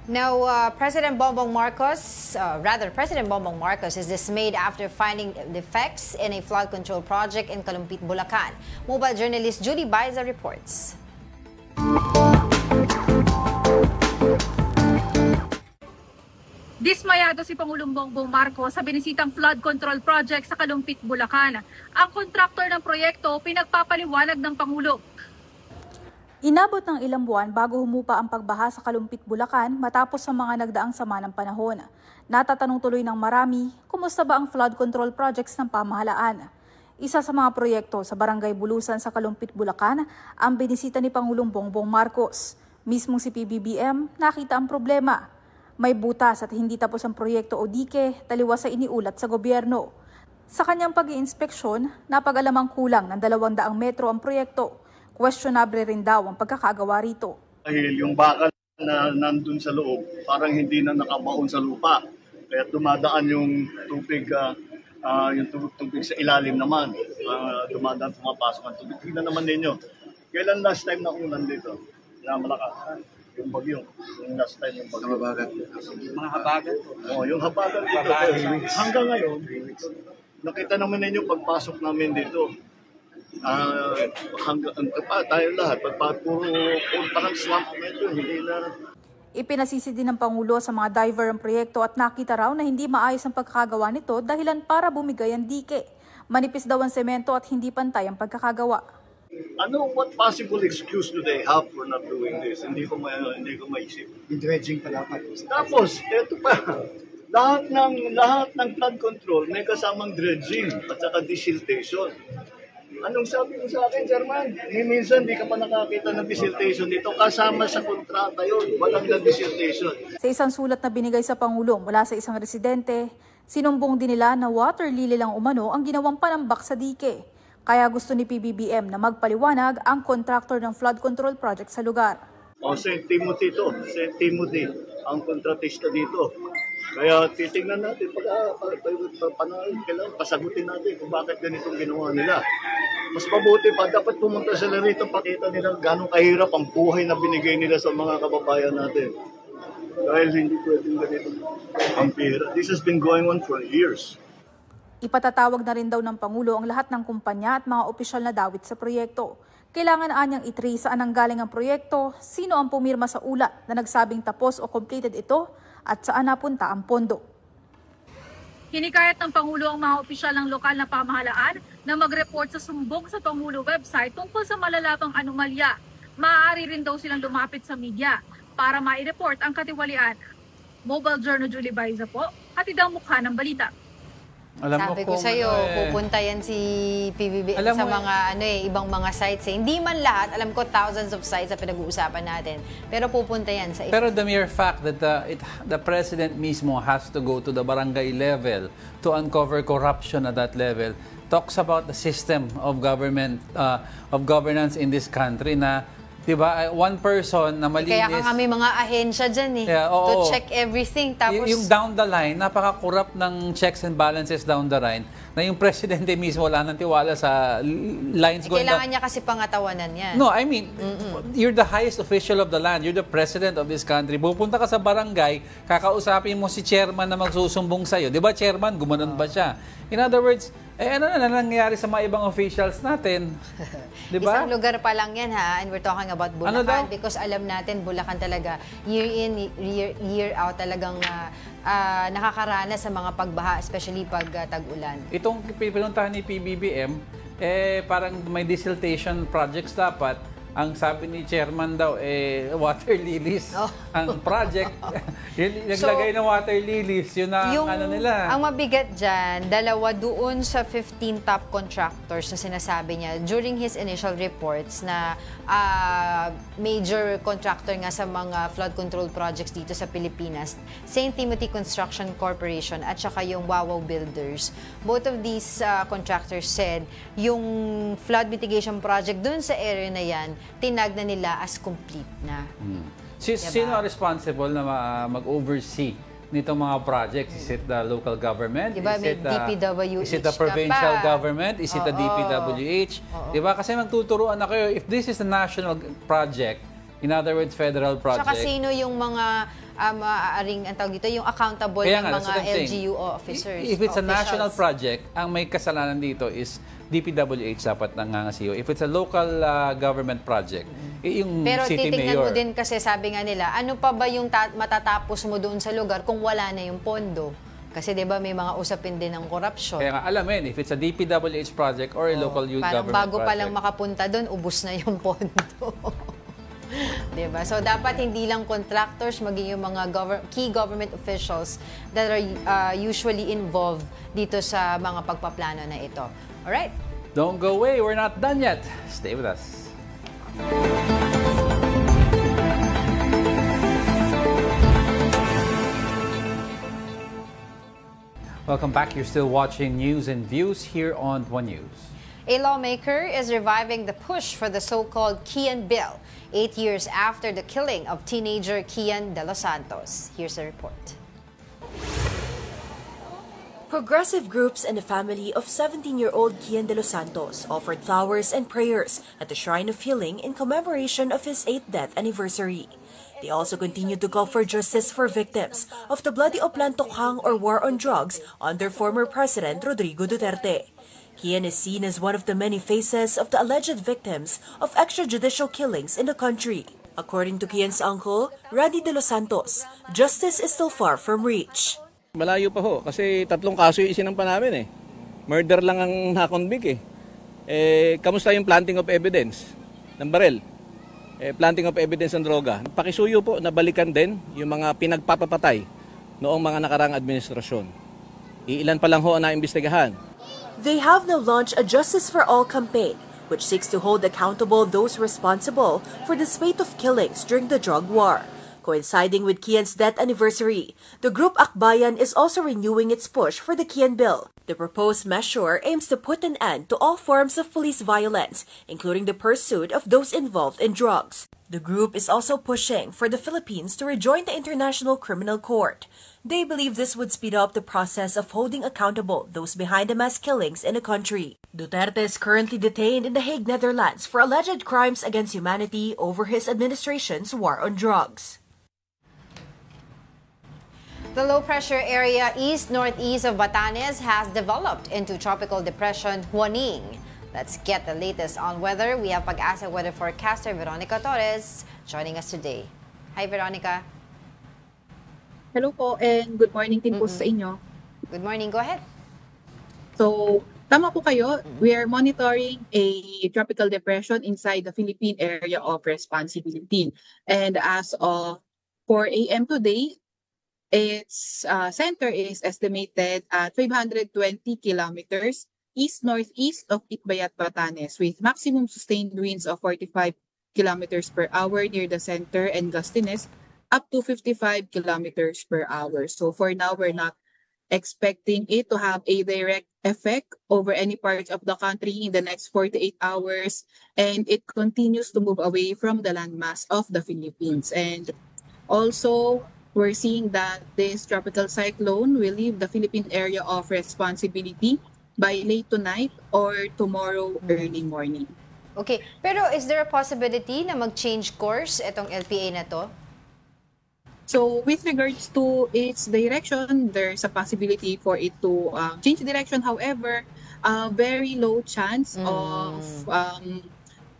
Now, President Bongbong Marcos is dismayed after finding defects in a flood control project in Kalumpit, Bulacan. Mobile journalist Judy Baiza reports. Dismayado si Pangulong Bongbong Marcos sa binisitang flood control project sa Kalumpit, Bulacan. Ang kontraktor ng proyekto pinagpapaliwanag ng Pangulo. Inabot ng ilang buwan bago humupa ang pagbaha sa Kalumpit, Bulacan matapos sa mga nagdaang sama ng panahon. Natatanong tuloy ng marami, kumusta ba ang flood control projects ng pamahalaan? Isa sa mga proyekto sa Barangay Bulusan sa Kalumpit, Bulacan ang binisita ni Pangulong Bongbong Marcos. Mismong si PBBM nakita ang problema. May butas at hindi tapos ang proyekto o dike, taliwas sa iniulat sa gobyerno. Sa kanyang pag-iinspeksyon, napag-alamang kulang ng 200 metro ang proyekto. Questionable rin daw ang pagkakagawa rito. Dahil yung bakal na nandun sa loob, parang hindi na nakabaon sa lupa. Kaya dumadaan yung tubig sa ilalim naman. Dumadaan, pumapasok ang tubig. Tingnan naman ninyo. Kailan last time na ulan dito? Na malakas. Yung bagyo. Yung last time yung bagyo. Mga habagat. Yung habagat dito. Hanggang ngayon, nakita naman ninyo pagpasok namin dito. Tayo lahat, puro parang swamp medyo, hindi na. Ipinasisi din ng Pangulo sa mga diver ang proyekto at nakita raw na hindi maayos ang pagkakagawa nito dahilan para bumigay ang dike. Manipis daw ang semento at hindi pantay ang pagkakagawa. What possible excuse do they have for not doing this? Hindi ko maisip. Dredging pa dapat. Tapos, eto pa, Lahat ng flood control may kasamang dredging at saka desiltation. Anong sabi mo sa akin, Chairman? Minsan di ka pa nakakita ng desiltation dito. Kasama sa kontrata yun. Walang na desiltation. Sa isang sulat na binigay sa Pangulo mula sa isang residente, sinumbong din nila na water lily lang umano ang ginawang panambak sa dike. Kaya gusto ni PBBM na magpaliwanag ang contractor ng flood control project sa lugar. St. Timothy to. St. Timothy ang kontratista dito. Kaya titingnan natin, kailangan pasagutin natin kung bakit ganitong ginawa nila. Mas mabuti pa, dapat pumunta sila rito, pakita nila gano'ng kahirap ang buhay na binigay nila sa mga kababayan natin. Dahil hindi pwedeng ganito ang pera. This has been going on for years. Ipatatawag na rin daw ng Pangulo ang lahat ng kumpanya at mga opisyal na dawit sa proyekto. Kailangan anyang i-trace saan ang galing ang proyekto, sino ang pumirma sa ulat na nagsabing tapos o completed ito, at saan napunta ang pondo. Hinikayat ng Pangulo ang mga opisyal ng lokal na pamahalaan na mag-report sa sumbong sa Pangulo website tungkol sa malalabang anomalya. Maaari rin daw silang lumapit sa media para mai-report ang katiwalian. Mobile Journal Julie Baiza po, hatid ang mukha ng balita. Sabi ko sa'yo, pupunta yan si PBB sa mga ibang mga sites. Hindi man lahat, alam ko thousands of sites na pinag-uusapan natin. Pero pupunta yan sa Pero the mere fact that the president mismo has to go to the barangay level to uncover corruption at that level talks about the system of governance in this country na, diba, one person na malinis. Kaya kami mga ahensya dyan to check everything. Tapos, yung down the line, napaka-corrupt ng checks and balances down the line na yung presidente mismo wala nang tiwala sa lines going down. Kailangan niya kasi pangatawanan yan. No, I mean, you're the highest official of the land. You're the president of this country. Pupunta ka sa barangay, kakausapin mo si chairman na magsusumbong sa'yo. Di ba, chairman? Gumanon ba siya? In other words, ano na nangyari sa mga ibang officials natin? Diba? Isang lugar pa lang yan and we're talking about Bulacan because alam natin Bulacan talaga year in, year out talagang nakakaranas sa mga pagbaha, especially pag tag-ulan. Itong pinuntahan ni PBBM, parang may desiltation projects dapat. Ang sabi ni chairman daw, water lilies ang project. Naglagay ng water lilies, yun ang ano nila. Ang mabigat dyan, dalawa doon sa 15 top contractors na sinasabi niya during his initial reports na major contractor nga sa mga flood control projects dito sa Pilipinas, St. Timothy Construction Corporation at saka yung Wawaw Builders. Both of these contractors said yung flood mitigation project doon sa area na yan, tinag na nila as complete na. Diba? Sino ang responsible na mag-oversee nitong mga projects? Is it the local government? Diba, may DPWH is it the provincial government? Is it the DPWH? Diba? Kasi magtuturuan na kayo, if this is a national project, in other words, federal project. Saka sino yung mga maaaring ang tawag dito, yung accountable ng mga LGU officers. If it's a national project, ang may kasalanan dito is DPWH dapat nangangasiyo. If it's a local government project, yung pero city mayor. Pero titingnan mo din kasi sabi nga nila, ano pa ba yung matatapos mo doon sa lugar kung wala na yung pondo? Kasi 'di ba may mga usapin din ng corruption. Kaya nga alam if it's a DPWH project or a local youth government project. Bago pa lang makapunta doon, ubos na yung pondo. Diba? So, dapat hindi lang contractors, maging yung mga key government officials that are usually involved dito sa mga pagpaplano na ito. Alright? Don't go away. We're not done yet. Stay with us. Welcome back. You're still watching News and Views here on One News. A lawmaker is reviving the push for the so-called Kian Bill, 8 years after the killing of teenager Kian De Los Santos. Here's the report. Progressive groups and the family of 17-year-old Kian De Los Santos offered flowers and prayers at the Shrine of Healing in commemoration of his 8th death anniversary. They also continued to call for justice for victims of the bloody Oplantokhang or war on drugs under former President Rodrigo Duterte. Kian is seen as one of the many faces of the alleged victims of extrajudicial killings in the country. According to Kian's uncle, Randy De Los Santos, justice is still far from reach. Malayo pa ho kasi 3 kaso yung isinampa namin Murder lang ang nakonvict kamusta yung planting of evidence ng barel? Planting of evidence ng droga. Pakisuyo po na balikan din yung mga pinagpapapatay noong mga nakarang administrasyon. Iilan pa lang ho ang naimbestigahan. They have now launched a Justice for All campaign, which seeks to hold accountable those responsible for the spate of killings during the drug war. Coinciding with Kian's death anniversary, the group Akbayan is also renewing its push for the Kian Bill. The proposed measure aims to put an end to all forms of police violence, including the pursuit of those involved in drugs. The group is also pushing for the Philippines to rejoin the International Criminal Court. They believe this would speed up the process of holding accountable those behind the mass killings in the country. Duterte is currently detained in The Hague, Netherlands for alleged crimes against humanity over his administration's war on drugs. The low-pressure area east-northeast of Batanes has developed into Tropical Depression Juaning. Let's get the latest on weather. We have Pag-asa weather forecaster Veronica Torres joining us today. Hi, Veronica. Hello po and good morning din po sa inyo. Good morning. Go ahead. So, tama po kayo. We are monitoring a tropical depression inside the Philippine area of responsibility. And as of 4 a.m. today, its center is estimated at 520 kilometers east-northeast of Itbayat, Batanes, with maximum sustained winds of 45 kilometers per hour near the center and gustiness up to 55 kilometers per hour. So for now, we're not expecting it to have a direct effect over any parts of the country in the next 48 hours, and it continues to move away from the landmass of the Philippines. And also, we're seeing that this tropical cyclone will leave the Philippine area of responsibility by late tonight or tomorrow early morning. Okay, pero is there a possibility na mag-change course itong LPA na to? So with regards to its direction, there's a possibility for it to change direction. However, very low chance of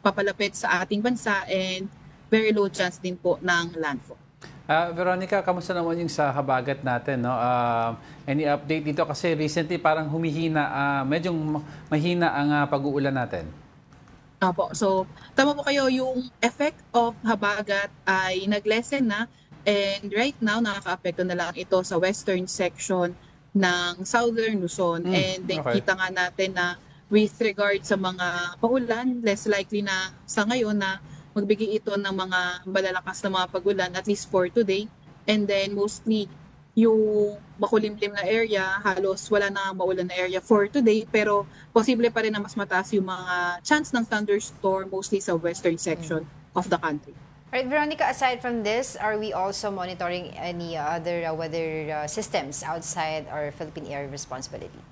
papalapit sa ating bansa and very low chance din po ng landfall. Veronica, kamusta naman yung sa habagat natin? No? Any update dito? Kasi recently parang humihina, medyo mahina ang pag-uulan natin. Opo. So, tama po kayo, yung effect of habagat ay nag-lessen na, and right now nakaka-apekto na lang ito sa western section ng southern Luzon. And then kita nga natin na with regard sa mga paulan, less likely na sa ngayon na magbigay ito ng mga malalakas na mga pag-ulan, at least for today. And then mostly yung makulimlim na area, halos wala na maulan na area for today, pero posible pa rin na mas mataas yung mga chance ng thunderstorm mostly sa western section of the country. Alright, Veronica, aside from this, are we also monitoring any other weather systems outside our Philippine area of responsibility?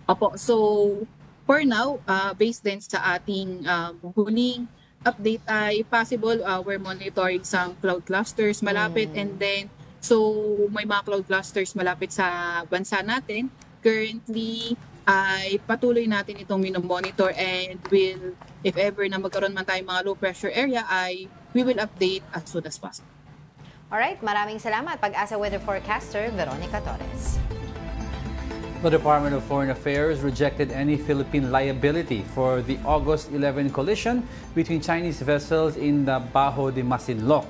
Opo, so for now, based din sa ating huling update ay possible we're monitoring some cloud clusters malapit, and then so may mga cloud clusters malapit sa bansa natin. Currently ay patuloy natin itong minomonitor, and will, if ever na magkaroon man tayong mga low pressure area, ay we will update as soon as possible. Alright, maraming salamat, Pag-asa weather forecaster Veronica Torres. The Department of Foreign Affairs rejected any Philippine liability for the August 11 collision between Chinese vessels in the Bajo de Masinloc.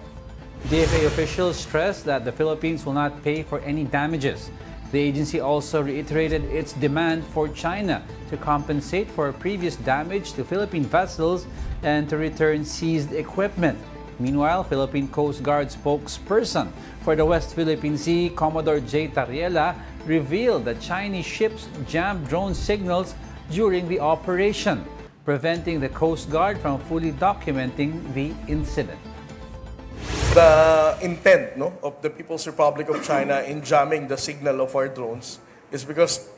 DFA officials stressed that the Philippines will not pay for any damages. The agency also reiterated its demand for China to compensate for previous damage to Philippine vessels and to return seized equipment. Meanwhile, Philippine Coast Guard spokesperson for the West Philippine Sea, Commodore J. Tariela, revealed that Chinese ships jammed drone signals during the operation, preventing the Coast Guard from fully documenting the incident. The intent of the People's Republic of China in jamming the signal of our drones is because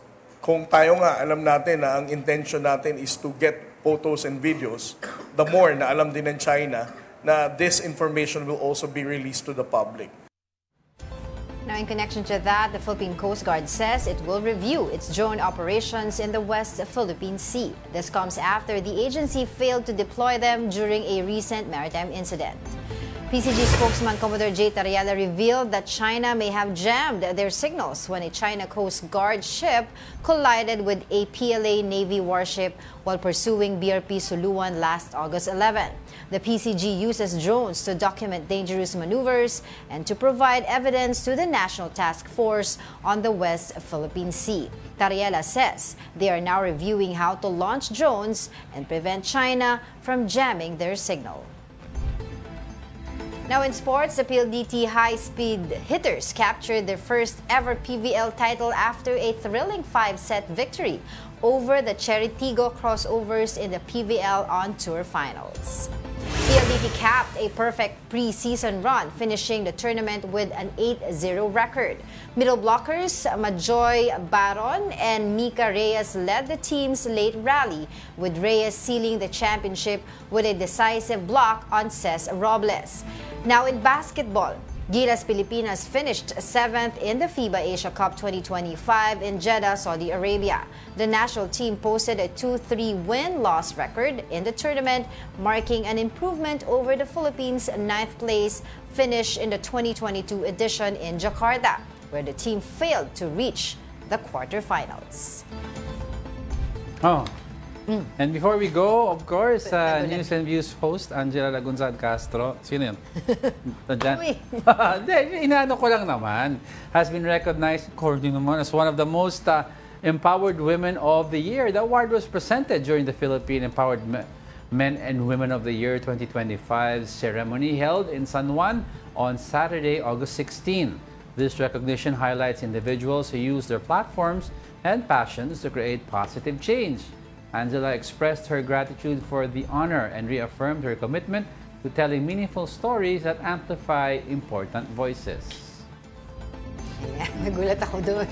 kung tayo nga alam natin na ang intention natin is to get photos and videos, the more na alam din ng China na this information will also be released to the public. Now, in connection to that, the Philippine Coast Guard says it will review its drone operations in the West Philippine Sea. This comes after the agency failed to deploy them during a recent maritime incident. PCG spokesman Commodore J. Tariela revealed that China may have jammed their signals when a China Coast Guard ship collided with a PLA Navy warship while pursuing BRP Suluan last August 11. The PCG uses drones to document dangerous maneuvers and to provide evidence to the National Task Force on the West Philippine Sea. Tariela says they are now reviewing how to launch drones and prevent China from jamming their signal. Now in sports, the PLDT high-speed hitters captured their first ever PVL title after a thrilling 5-set victory over the Cheritigo Crossovers in the PVL On Tour Finals. PLDT capped a perfect preseason run, finishing the tournament with an 8-0 record. Middle blockers Majoy Baron and Mika Reyes led the team's late rally, with Reyes sealing the championship with a decisive block on Ces Robles. Now in basketball, Gilas Pilipinas finished 7th in the FIBA Asia Cup 2025 in Jeddah, Saudi Arabia. The national team posted a 2-3 win-loss record in the tournament, marking an improvement over the Philippines' 9th place finish in the 2022 edition in Jakarta, where the team failed to reach the quarterfinals. Oh. And before we go, of course, News and Views host Angela Lagunzad Castro. Sino yun? Nandiyan? Inaano ko lang naman. Has been recognized, according naman, as one of the most empowered women of the year. The award was presented during the Philippine Empowered Men and Women of the Year 2025 ceremony held in San Juan on Saturday, August 16. This recognition highlights individuals who use their platforms and passions to create positive change. Angela expressed her gratitude for the honor and reaffirmed her commitment to telling meaningful stories that amplify important voices. Yeah, nagulat ako dun.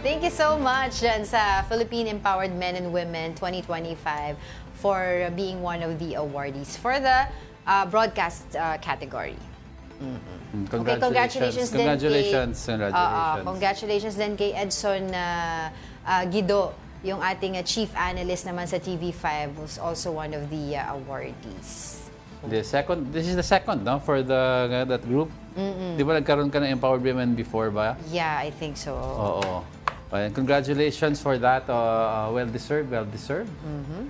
Thank you so much dyan sa Philippine Empowered Men and Women 2025 for being one of the awardees for the broadcast category. Congratulations. Okay, congratulations din Congratulations din kay Edson Guido, yung ating chief analyst naman sa TV5, was also one of the awardees. This is the second, no, for that group. Di ba nagkaroon ka ng Empowered Women before ba? Yeah, I think so. Oo. And congratulations for that. Well deserved.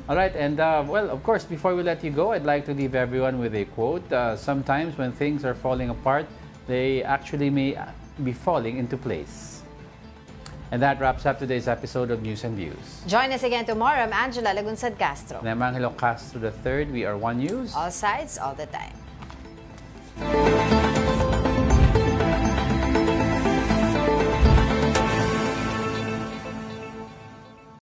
All right, and well, of course, before we let you go, I'd like to leave everyone with a quote. Sometimes when things are falling apart, they actually may be falling into place. And that wraps up today's episode of News and Views. Join us again tomorrow. I'm Angela Lagunsad Castro. And I'm Angelo Castro III. We are One News. All sides, all the time.